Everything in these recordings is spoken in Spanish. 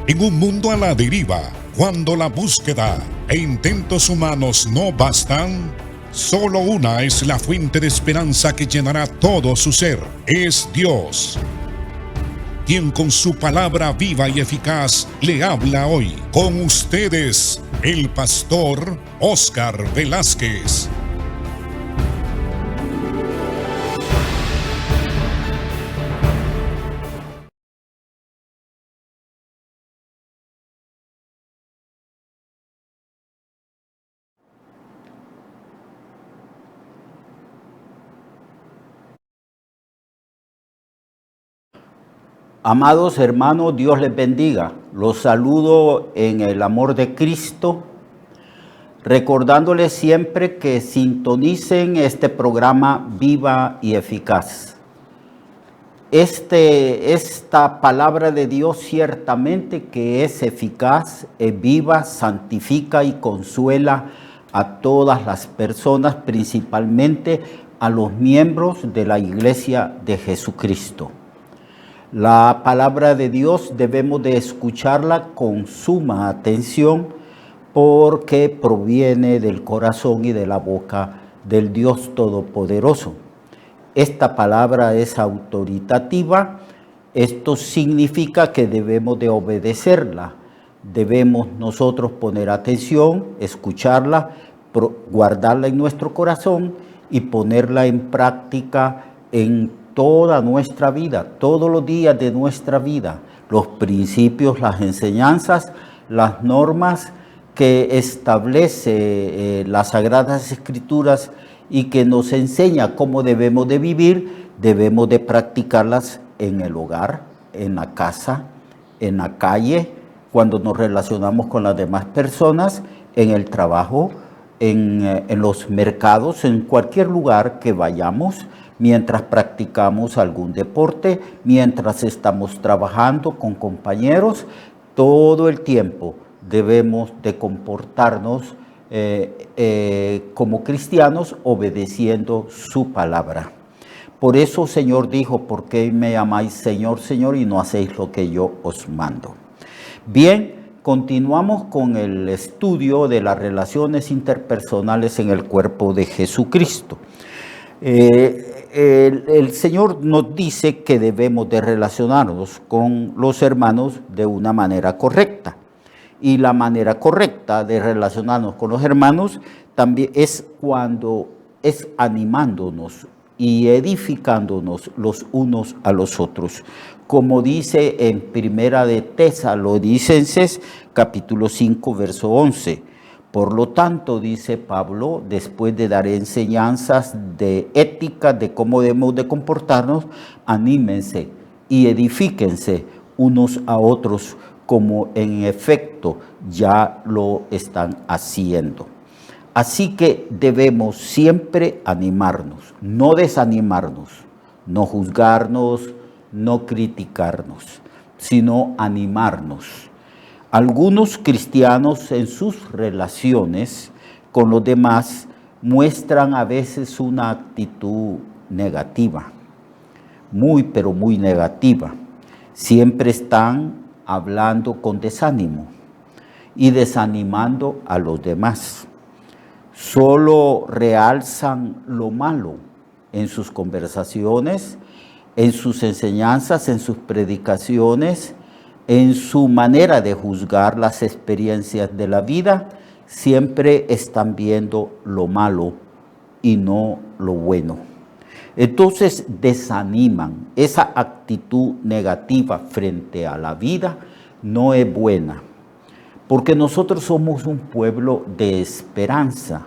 En un mundo a la deriva, cuando la búsqueda e intentos humanos no bastan, solo una es la fuente de esperanza que llenará todo su ser. Es Dios, quien con su palabra viva y eficaz le habla hoy. Con ustedes, el pastor Óscar Velázquez. Amados hermanos, Dios les bendiga. Los saludo en el amor de Cristo, recordándoles siempre que sintonicen este programa Viva y Eficaz. Esta palabra de Dios ciertamente que es eficaz, es viva, santifica y consuela a todas las personas, principalmente a los miembros de la Iglesia de Jesucristo. La palabra de Dios debemos de escucharla con suma atención porque proviene del corazón y de la boca del Dios Todopoderoso. Esta palabra es autoritativa. Esto significa que debemos de obedecerla. Debemos nosotros poner atención, escucharla, guardarla en nuestro corazón y ponerla en práctica en toda nuestra vida, todos los días de nuestra vida, los principios, las enseñanzas, las normas que establece las Sagradas Escrituras y que nos enseña cómo debemos de vivir, debemos de practicarlas en el hogar, en la casa, en la calle, cuando nos relacionamos con las demás personas, en el trabajo, en los mercados, en cualquier lugar que vayamos, mientras practicamos algún deporte, mientras estamos trabajando con compañeros, todo el tiempo debemos de comportarnos como cristianos obedeciendo su palabra. Por eso, Señor dijo, ¿por qué me llamáis Señor, Señor, y no hacéis lo que yo os mando? Bien, continuamos con el estudio de las relaciones interpersonales en el cuerpo de Jesucristo. El Señor nos dice que debemos de relacionarnos con los hermanos de una manera correcta. Y la manera correcta de relacionarnos con los hermanos también es cuando es animándonos y edificándonos los unos a los otros. Como dice en Primera de Tesalonicenses, capítulo 5, verso 11. Por lo tanto, dice Pablo, después de dar enseñanzas de ética, de cómo debemos de comportarnos, anímense y edifíquense unos a otros como en efecto ya lo están haciendo. Así que debemos siempre animarnos, no desanimarnos, no juzgarnos, no criticarnos, sino animarnos. Algunos cristianos en sus relaciones con los demás muestran a veces una actitud negativa, pero muy negativa. Siempre están hablando con desánimo y desanimando a los demás. Solo realzan lo malo en sus conversaciones, en sus enseñanzas, en sus predicaciones, en su manera de juzgar las experiencias de la vida. Siempre están viendo lo malo y no lo bueno. Entonces desaniman. Esa actitud negativa frente a la vida no es buena, porque nosotros somos un pueblo de esperanza,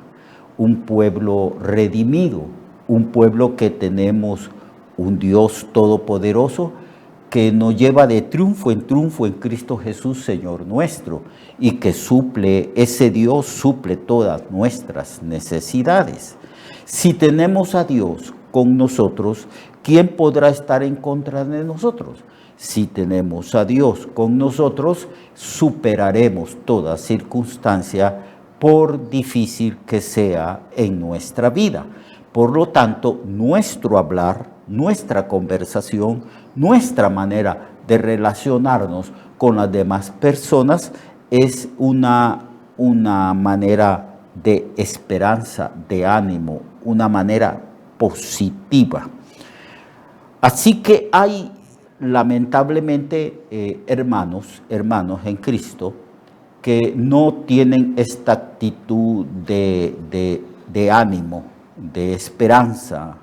un pueblo redimido, un pueblo que tenemos un Dios todopoderoso que nos lleva de triunfo en Cristo Jesús, Señor nuestro, y que ese Dios suple todas nuestras necesidades. Si tenemos a Dios con nosotros, ¿quién podrá estar en contra de nosotros? Si tenemos a Dios con nosotros, superaremos toda circunstancia, por difícil que sea en nuestra vida. Por lo tanto, nuestro hablar, nuestra conversación, nuestra manera de relacionarnos con las demás personas es una manera de esperanza, de ánimo, una manera positiva. Así que hay lamentablemente hermanos en Cristo que no tienen esta actitud de ánimo, de esperanza,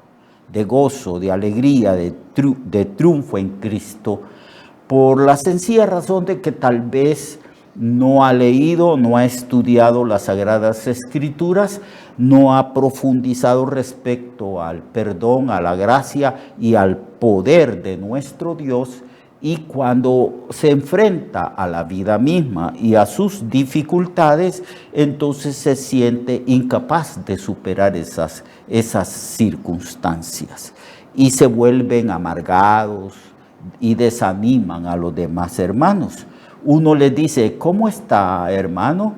de gozo, de alegría, de triunfo en Cristo, por la sencilla razón de que tal vez no ha leído, no ha estudiado las Sagradas Escrituras, no ha profundizado respecto al perdón, a la gracia y al poder de nuestro Dios, y cuando se enfrenta a la vida misma y a sus dificultades, entonces se siente incapaz de superar esas circunstancias y se vuelven amargados y desaniman a los demás hermanos. Uno les dice: ¿cómo está, hermano?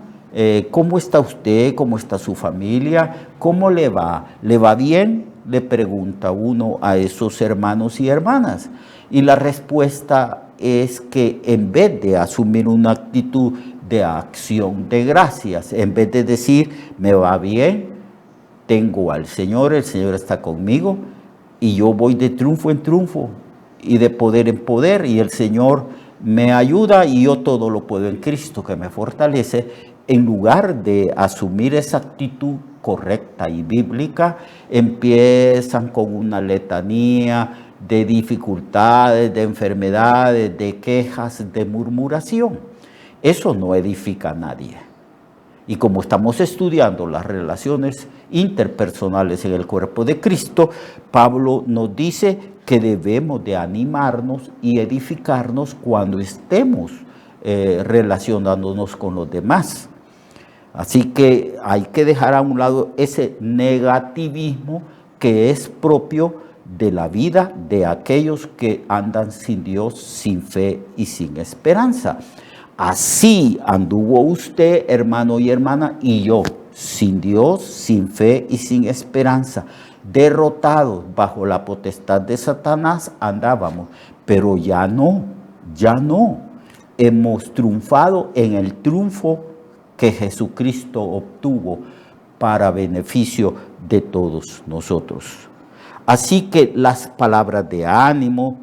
¿Cómo está usted? ¿Cómo está su familia? ¿Cómo le va? ¿Le va bien?, le pregunta uno a esos hermanos y hermanas. Y la respuesta es que en vez de asumir una actitud de acción de gracias, en vez de decir: me va bien, tengo al Señor, el Señor está conmigo y yo voy de triunfo en triunfo y de poder en poder, y el Señor me ayuda y yo todo lo puedo en Cristo que me fortalece, en lugar de asumir esa actitud correcta y bíblica, empiezan con una letanía de dificultades, de enfermedades, de quejas, de murmuración. Eso no edifica a nadie. Y como estamos estudiando las relaciones interpersonales en el cuerpo de Cristo, Pablo nos dice que debemos de animarnos y edificarnos cuando estemos relacionándonos con los demás. Así que hay que dejar a un lado ese negativismo que es propio de la vida de aquellos que andan sin Dios, sin fe y sin esperanza. Así anduvo usted, hermano y hermana, y yo, sin Dios, sin fe y sin esperanza, derrotados bajo la potestad de Satanás andábamos, pero ya no. Hemos triunfado en el triunfo que Jesucristo obtuvo para beneficio de todos nosotros. Así que las palabras de ánimo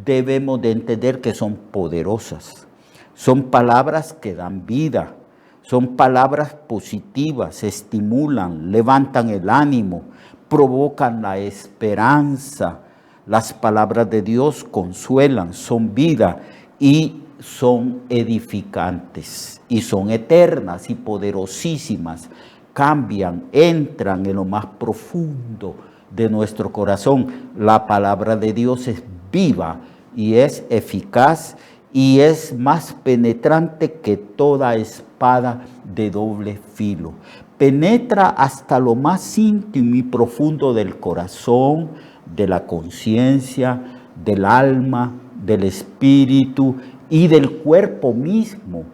debemos de entender que son poderosas. Son palabras que dan vida, son palabras positivas, estimulan, levantan el ánimo, provocan la esperanza. Las palabras de Dios consuelan, son vida y son edificantes y son eternas y poderosísimas. Cambian, entran en lo más profundo de nuestro corazón. La palabra de Dios es viva y es eficaz y es más penetrante que toda espada de doble filo. Penetra hasta lo más íntimo y profundo del corazón, de la conciencia, del alma, del espíritu y del cuerpo mismo.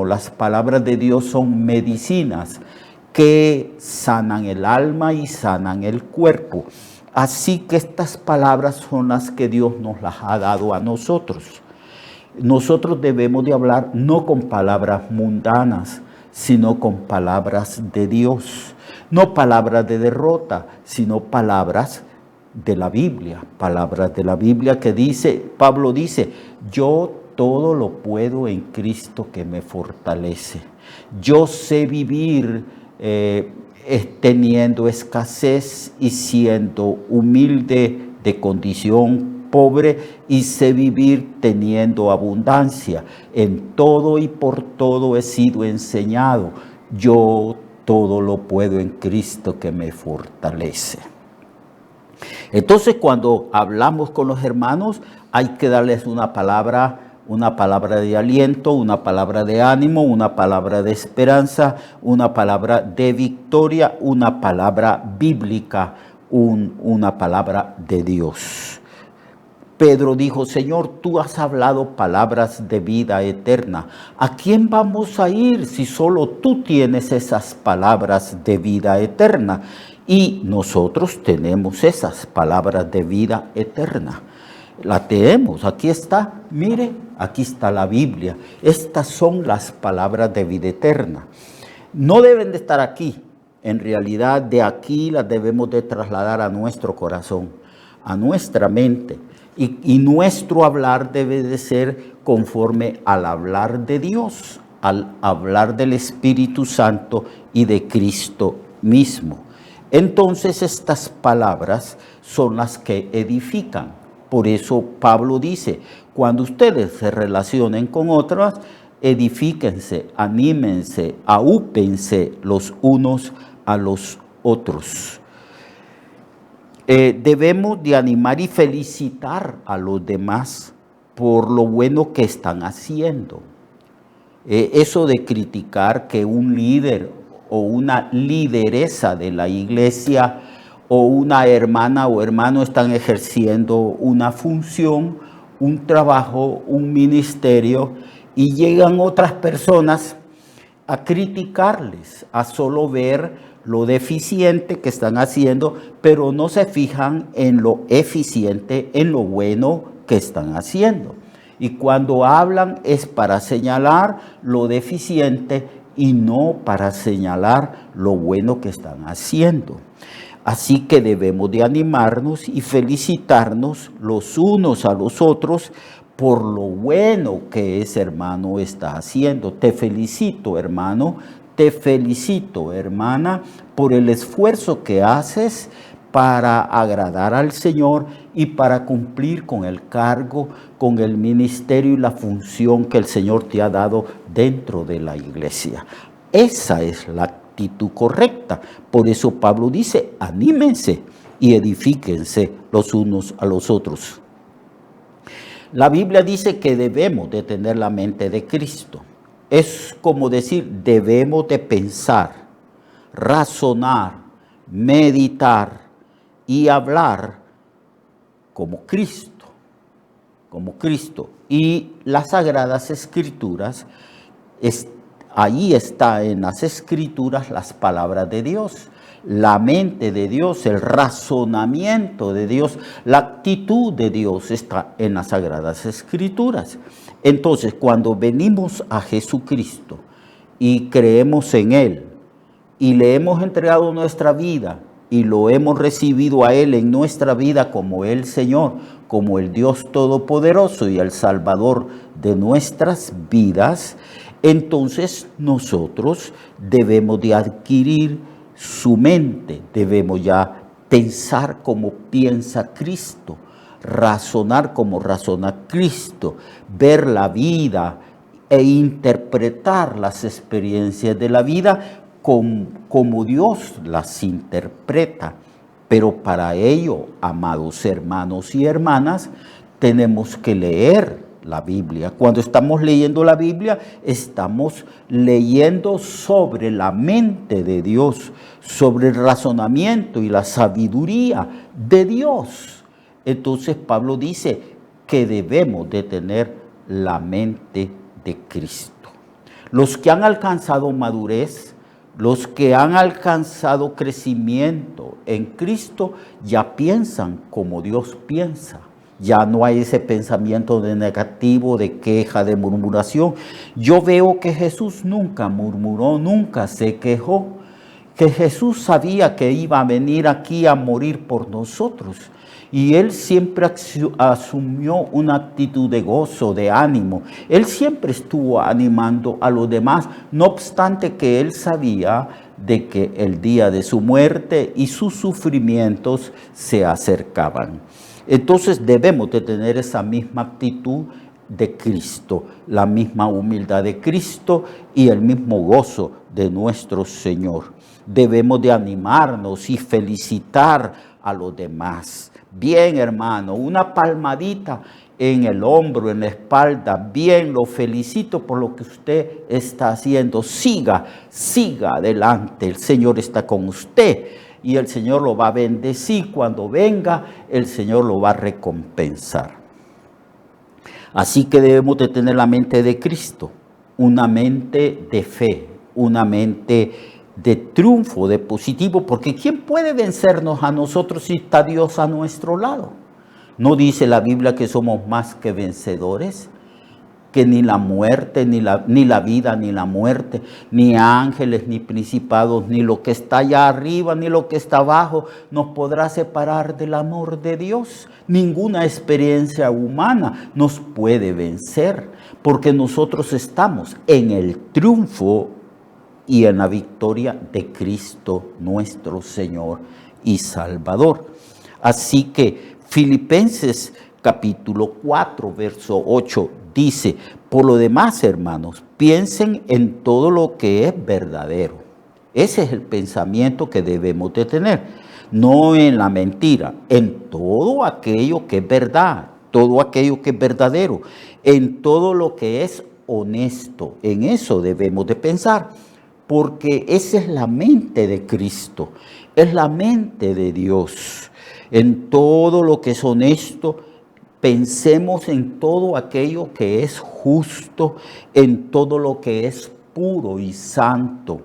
Las palabras de Dios son medicinas que sanan el alma y sanan el cuerpo. Así que estas palabras son las que Dios nos las ha dado a nosotros. Nosotros debemos de hablar no con palabras mundanas, sino con palabras de Dios. No palabras de derrota, sino palabras de la Biblia. Palabras de la Biblia que dice, Pablo dice: yo todo lo puedo en Cristo que me fortalece. Yo sé vivir teniendo escasez y siendo humilde de condición pobre, y sé vivir teniendo abundancia. En todo y por todo he sido enseñado. Yo todo lo puedo en Cristo que me fortalece. Entonces, cuando hablamos con los hermanos, hay que darles una palabra de aliento, una palabra de ánimo, una palabra de esperanza, una palabra de victoria, una palabra bíblica, una palabra de Dios. Pedro dijo: Señor, tú has hablado palabras de vida eterna. ¿A quién vamos a ir si solo tú tienes esas palabras de vida eterna? Y nosotros tenemos esas palabras de vida eterna. La tenemos, aquí está, mire, aquí está la Biblia. Estas son las palabras de vida eterna. No deben de estar aquí, en realidad de aquí las debemos de trasladar a nuestro corazón, a nuestra mente. Y nuestro hablar debe de ser conforme al hablar de Dios, al hablar del Espíritu Santo y de Cristo mismo. Entonces estas palabras son las que edifican. Por eso Pablo dice, cuando ustedes se relacionen con otras, edifíquense, anímense, aúpense los unos a los otros. Debemos de animar y felicitar a los demás por lo bueno que están haciendo. Eso de criticar que un líder o una lideresa de la iglesia o una hermana o hermano están ejerciendo una función, un trabajo, un ministerio, y llegan otras personas a criticarles, a solo ver lo deficiente que están haciendo, pero no se fijan en lo eficiente, en lo bueno que están haciendo. Y cuando hablan es para señalar lo deficiente y no para señalar lo bueno que están haciendo. Así que debemos de animarnos y felicitarnos los unos a los otros por lo bueno que ese hermano está haciendo. Te felicito, hermano, te felicito, hermana, por el esfuerzo que haces para agradar al Señor y para cumplir con el cargo, con el ministerio y la función que el Señor te ha dado dentro de la iglesia. Esa es la actitud correcta. Por eso Pablo dice, anímense y edifíquense los unos a los otros. La Biblia dice que debemos de tener la mente de Cristo. Es como decir, debemos de pensar, razonar, meditar y hablar como Cristo, como Cristo. Y las Sagradas Escrituras, ahí está en las Escrituras las palabras de Dios, la mente de Dios, el razonamiento de Dios, la actitud de Dios está en las Sagradas Escrituras. Entonces, cuando venimos a Jesucristo y creemos en Él y le hemos entregado nuestra vida y lo hemos recibido a Él en nuestra vida como el Señor, como el Dios Todopoderoso y el Salvador de nuestras vidas, entonces nosotros debemos de adquirir su mente, debemos ya pensar como piensa Cristo, razonar como razona Cristo, ver la vida e interpretar las experiencias de la vida como Dios las interpreta. Pero para ello, amados hermanos y hermanas, tenemos que leer la Biblia. Cuando estamos leyendo la Biblia, estamos leyendo sobre la mente de Dios, sobre el razonamiento y la sabiduría de Dios. Entonces Pablo dice que debemos de tener la mente de Cristo. Los que han alcanzado madurez, los que han alcanzado crecimiento en Cristo, ya piensan como Dios piensa. Ya no hay ese pensamiento de negativo, de queja, de murmuración. Yo veo que Jesús nunca murmuró, nunca se quejó, que Jesús sabía que iba a venir aquí a morir por nosotros. Y Él siempre asumió una actitud de gozo, de ánimo. Él siempre estuvo animando a los demás, no obstante que Él sabía de que el día de su muerte y sus sufrimientos se acercaban. Entonces debemos de tener esa misma actitud de Cristo, la misma humildad de Cristo y el mismo gozo de nuestro Señor. Debemos de animarnos y felicitar a los demás. Bien, hermano, una palmadita en el hombro, en la espalda. Bien, lo felicito por lo que usted está haciendo. Siga adelante. El Señor está con usted. Y el Señor lo va a bendecir. Cuando venga, el Señor lo va a recompensar. Así que debemos de tener la mente de Cristo, una mente de fe, una mente de triunfo, de positivo, porque ¿quién puede vencernos a nosotros si está Dios a nuestro lado? ¿No dice la Biblia que somos más que vencedores? Que ni la muerte, ni la vida, ni la muerte, ni ángeles, ni principados, ni lo que está allá arriba, ni lo que está abajo, nos podrá separar del amor de Dios. Ninguna experiencia humana nos puede vencer, porque nosotros estamos en el triunfo y en la victoria de Cristo nuestro Señor y Salvador. Así que Filipenses capítulo 4, verso 8 dice: por lo demás, hermanos, piensen en todo lo que es verdadero. Ese es el pensamiento que debemos de tener, no en la mentira, en todo aquello que es verdad, todo aquello que es verdadero, en todo lo que es honesto. En eso debemos de pensar, porque esa es la mente de Cristo, es la mente de Dios. En todo lo que es honesto, pensemos en todo aquello que es justo, en todo lo que es puro y santo,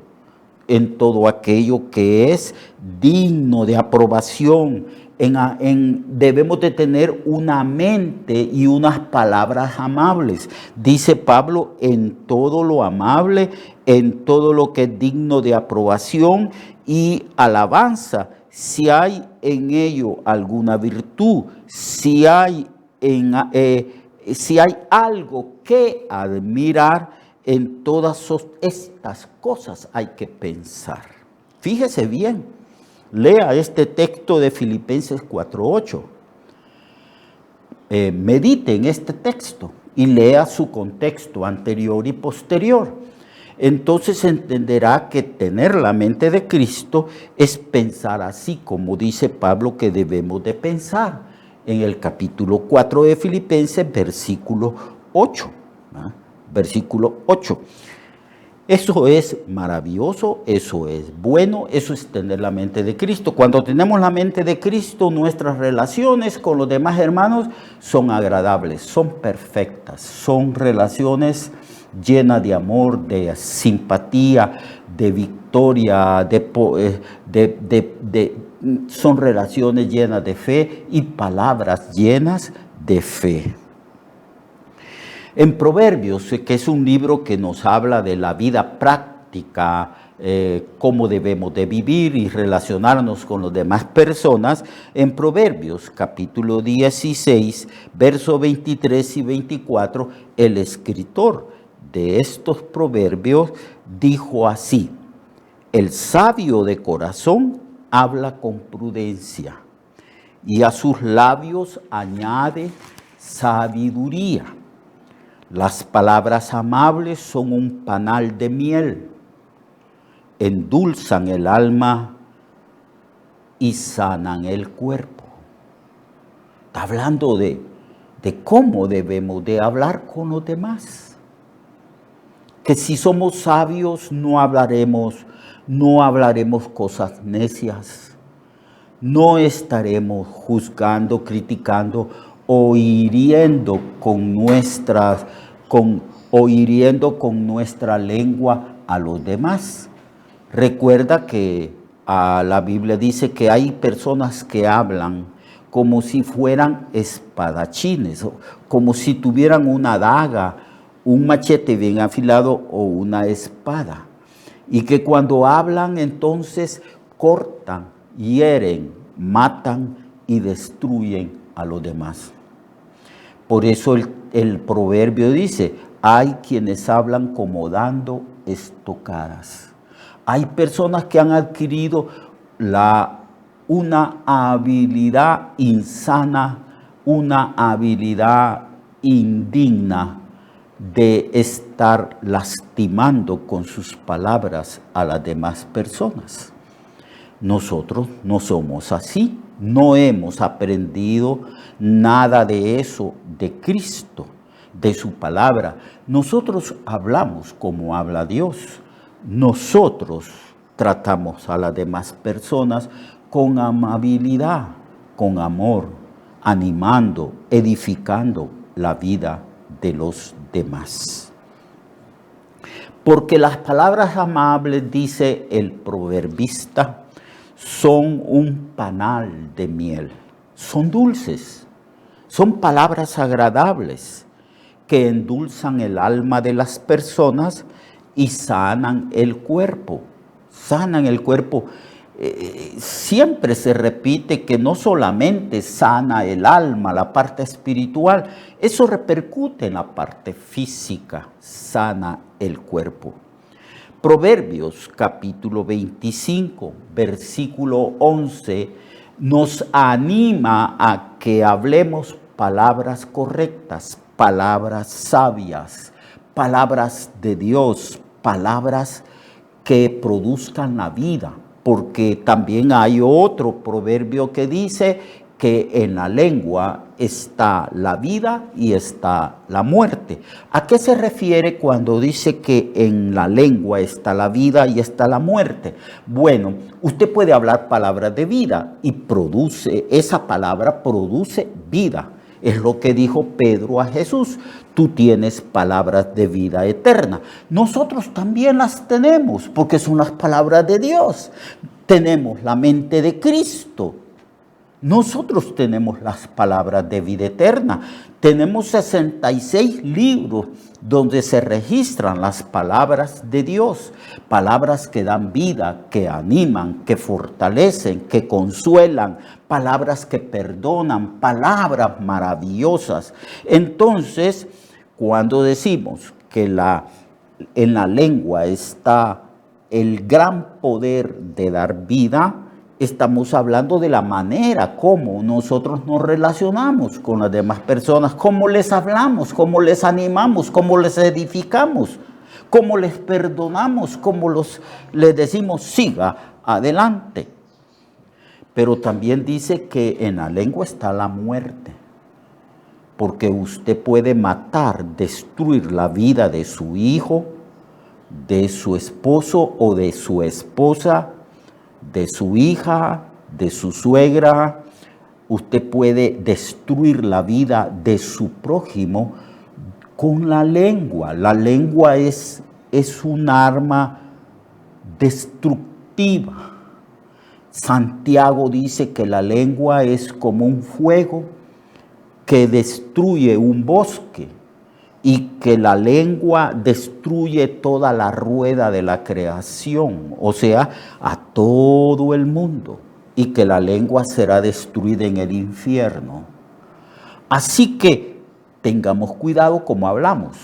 en todo aquello que es digno de aprobación. Debemos de tener una mente y unas palabras amables. Dice Pablo, en todo lo amable, en todo lo que es digno de aprobación y alabanza. Si hay en ello alguna virtud, si hay algo que admirar, en todas estas cosas hay que pensar. Fíjese bien, lea este texto de Filipenses 4:8. Medite en este texto y lea su contexto anterior y posterior. Entonces entenderá que tener la mente de Cristo es pensar así como dice Pablo que debemos de pensar en el capítulo 4 de Filipenses, versículo 8. Versículo 8. Eso es maravilloso, eso es bueno, eso es tener la mente de Cristo. Cuando tenemos la mente de Cristo, nuestras relaciones con los demás hermanos son agradables, son perfectas, son relaciones llenas de amor, de simpatía, de victoria, son relaciones llenas de fe y palabras llenas de fe. En Proverbios, que es un libro que nos habla de la vida práctica, cómo debemos de vivir y relacionarnos con las demás personas, en Proverbios capítulo 16, versos 23 y 24, el escritor de estos proverbios dijo así: el sabio de corazón habla con prudencia y a sus labios añade sabiduría. Las palabras amables son un panal de miel, endulzan el alma y sanan el cuerpo. Está hablando de cómo debemos de hablar con los demás. Que si somos sabios no hablaremos cosas necias, no estaremos juzgando, criticando o hiriendo con nuestra lengua a los demás. Recuerda que la Biblia dice que hay personas que hablan como si fueran espadachines, como si tuvieran una daga, un machete bien afilado o una espada. Y que cuando hablan entonces cortan, hieren, matan y destruyen a los demás. Por eso el proverbio dice: hay quienes hablan como dando estocadas. Hay personas que han adquirido una habilidad insana, una habilidad indigna de estar lastimando con sus palabras a las demás personas. Nosotros no somos así, no hemos aprendido nada de eso de Cristo, de su palabra. Nosotros hablamos como habla Dios. Nosotros tratamos a las demás personas con amabilidad, con amor, animando, edificando la vida de los demás. Porque las palabras amables, dice el proverbista, son un panal de miel, son dulces, Son palabras agradables que endulzan el alma de las personas y sanan el cuerpo. Sanan el cuerpo. Siempre se repite que no solamente sana el alma, la parte espiritual, eso repercute en la parte física, sana el cuerpo. Proverbios capítulo 25, versículo 11, nos anima a que hablemos palabras correctas, palabras sabias, palabras de Dios, palabras que produzcan la vida. Porque también hay otro proverbio que dice que en la lengua está la vida y está la muerte. ¿A qué se refiere cuando dice que en la lengua está la vida y está la muerte? Bueno, usted puede hablar palabras de vida y esa palabra produce vida. Es lo que dijo Pedro a Jesús. Tú tienes palabras de vida eterna. Nosotros también las tenemos porque son las palabras de Dios. Tenemos la mente de Cristo. Nosotros tenemos las palabras de vida eterna. Tenemos 66 libros donde se registran las palabras de Dios. Palabras que dan vida, que animan, que fortalecen, que consuelan. Palabras que perdonan, palabras maravillosas. Entonces, cuando decimos que en la lengua está el gran poder de dar vida, estamos hablando de la manera como nosotros nos relacionamos con las demás personas, cómo les hablamos, cómo les animamos, cómo les edificamos, cómo les perdonamos, cómo les decimos siga adelante. Pero también dice que en la lengua está la muerte, porque usted puede matar, destruir la vida de su hijo, de su esposo o de su esposa, de su hija, de su suegra. Usted puede destruir la vida de su prójimo con la lengua. La lengua es un arma destructiva. Santiago dice que la lengua es como un fuego que destruye un bosque y que la lengua destruye toda la rueda de la creación, o sea, a todo el mundo, y que la lengua será destruida en el infierno. Así que tengamos cuidado como hablamos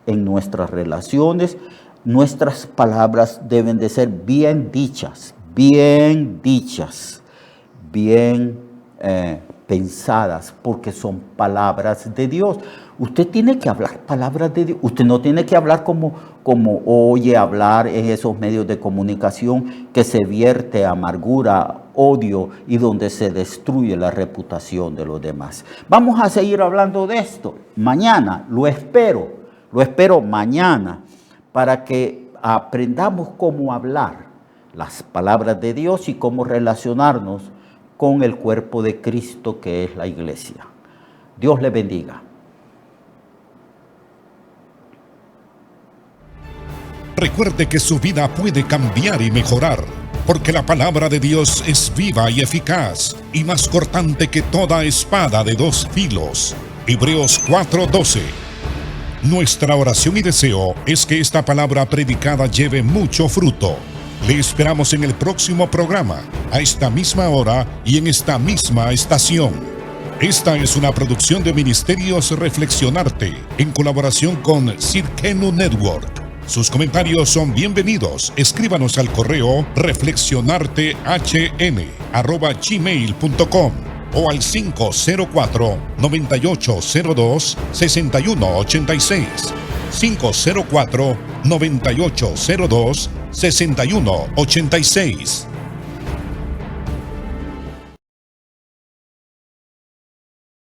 en nuestras relaciones. Nuestras palabras deben de ser bien dichas, bien pensadas, porque son palabras de Dios. Usted tiene que hablar palabras de Dios. Usted no tiene que hablar como oye hablar en esos medios de comunicación que se vierte amargura, odio y donde se destruye la reputación de los demás. Vamos a seguir hablando de esto mañana. Lo espero mañana para que aprendamos cómo hablar las palabras de Dios y cómo relacionarnos con el cuerpo de Cristo que es la iglesia. Dios le bendiga. Recuerde que su vida puede cambiar y mejorar, porque la palabra de Dios es viva y eficaz, y más cortante que toda espada de dos filos. Hebreos 4:12. Nuestra oración y deseo es que esta palabra predicada lleve mucho fruto. Le esperamos en el próximo programa, a esta misma hora y en esta misma estación. Esta es una producción de Ministerios Reflexionarte, en colaboración con Cirkenu Network. Sus comentarios son bienvenidos. Escríbanos al correo reflexionartehn@gmail.com o al 504-9802-6186. 504-9802-6186.